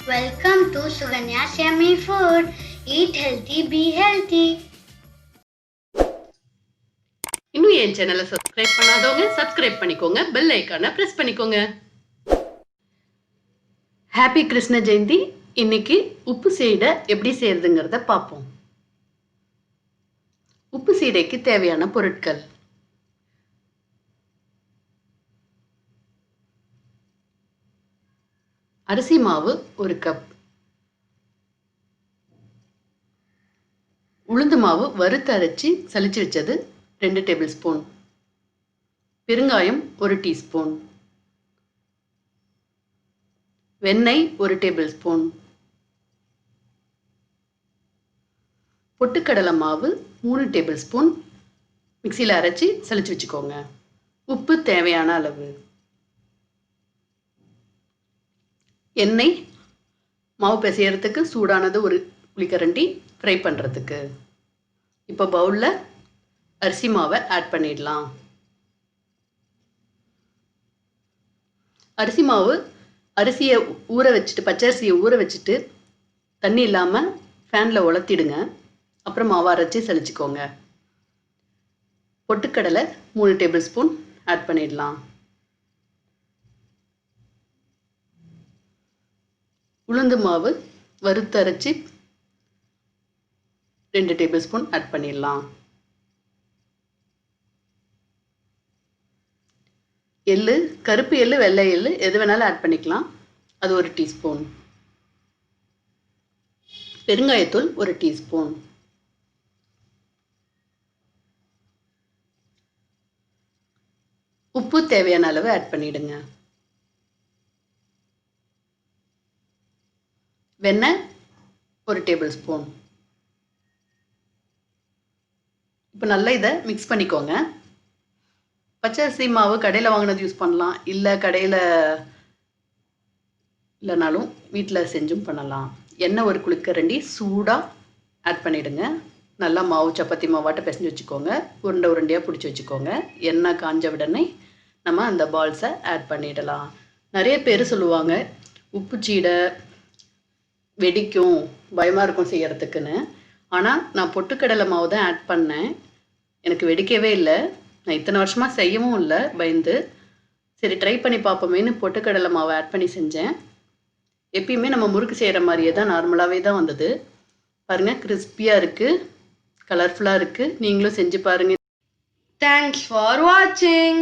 Welcome to suganyasyummyfood. Eat healthy, be healthy. இன்னும் என் சேனலை subscribe பண்ணாதவங்க சப்ஸ்கிரைப் பண்ணிக்கோங்க, பெல் ஐகானை பிரஸ் பண்ணிக்கோங்க. ஹாப்பி கிருஷ்ண ஜெயந்தி. இன்னைக்கு உப்பு சீடை எப்படி செய்யறதுங்கிறத பார்ப்போம். உப்பு சீடைக்கு தேவையான பொருட்கள்: அரிசி மாவு 1 கப், உளுந்து மாவு வறுத்து அரைச்சி சலிச்சு வச்சது 2 டேபிள் ஸ்பூன், பெருங்காயம் 1 டீஸ்பூன், வெண்ணெய் 1 டேபிள் ஸ்பூன், பொட்டுக்கடலை மாவு 3 டேபிள் ஸ்பூன் மிக்சியில் அரைச்சி சலிச்சு வச்சுக்கோங்க. உப்பு தேவையான அளவு. எண்ணெய் மாவு பிசையறதுக்கு சூடானது 1 குழிக்கரண்டி ஃப்ரை பண்ணுறதுக்கு. இப்போ பவுலில் அரிசி மாவை ஆட் பண்ணிடலாம். அரிசி மாவு அரிசியை ஊற வச்சுட்டு, பச்சரிசியை ஊற வச்சுட்டு தண்ணி இல்லாமல் ஃபேனில் உலர்த்திடுங்க. அப்புறம் மாவை அரைச்சி சலிச்சுக்கோங்க. பொட்டுக்கடலை 3 டேபிள் ஸ்பூன் ஆட் பண்ணிடலாம். உளுந்து மாவு வறுத்து அரைச்சி 2 டேபிள் ஸ்பூன் ஆட் பண்ணிடலாம். எள்ளு, கருப்பு எள்ளு, வெள்ளை எள்ளு எது வேணாலும் ஆட் பண்ணிக்கலாம். அது 1 டீஸ்பூன். பெருங்காயத்தூள் 1 டீஸ்பூன். உப்பு தேவையான அளவு ஆட் பண்ணிடுங்க. வெண்ணெய் 1 டேபிள் ஸ்பூன். இப்போ நல்லா இதை மிக்ஸ் பண்ணிக்கோங்க. பச்சரிசி மாவு கடையில் வாங்கினது யூஸ் பண்ணலாம், இல்லை கடையில் இல்லைனாலும் வீட்டில் செஞ்சும் பண்ணலாம். எண்ணெய் 1 குழிக்கரண்டி சூடாக ஆட் பண்ணிவிடுங்க. நல்லா மாவு சப்பாத்தி மாவாட்ட பிசைஞ்சு வச்சுக்கோங்க. உருண்டை உருண்டையாக பிடிச்சி வச்சுக்கோங்க. எண்ணெய் காஞ்ச உடனே நம்ம அந்த பால்ஸை ஆட் பண்ணிடலாம். நிறைய பேர் சொல்லுவாங்க உப்பு சீடை வெடிக்கும், பயமாக இருக்கும் செய்யறதுக்குன்னு. ஆனால் நான் பொட்டுக்கடலை மாவு தான் ஆட் பண்ணேன். எனக்கு வெடிக்கவே இல்லை. நான் இத்தனை வருஷமாக செய்யவும் இல்லை, பயந்து. சரி ட்ரை பண்ணி பார்ப்போமேன்னு பொட்டுக்கடலை மாவை ஆட் பண்ணி செஞ்சேன். எப்பயுமே நம்ம முறுக்கு செய்கிற மாதிரியே தான், நார்மலாகவே தான் வந்தது. பாருங்கள், கிறிஸ்பியாக இருக்குது, கலர்ஃபுல்லாக இருக்குது. நீங்களும் செஞ்சு பாருங்கள். Thanks for watching.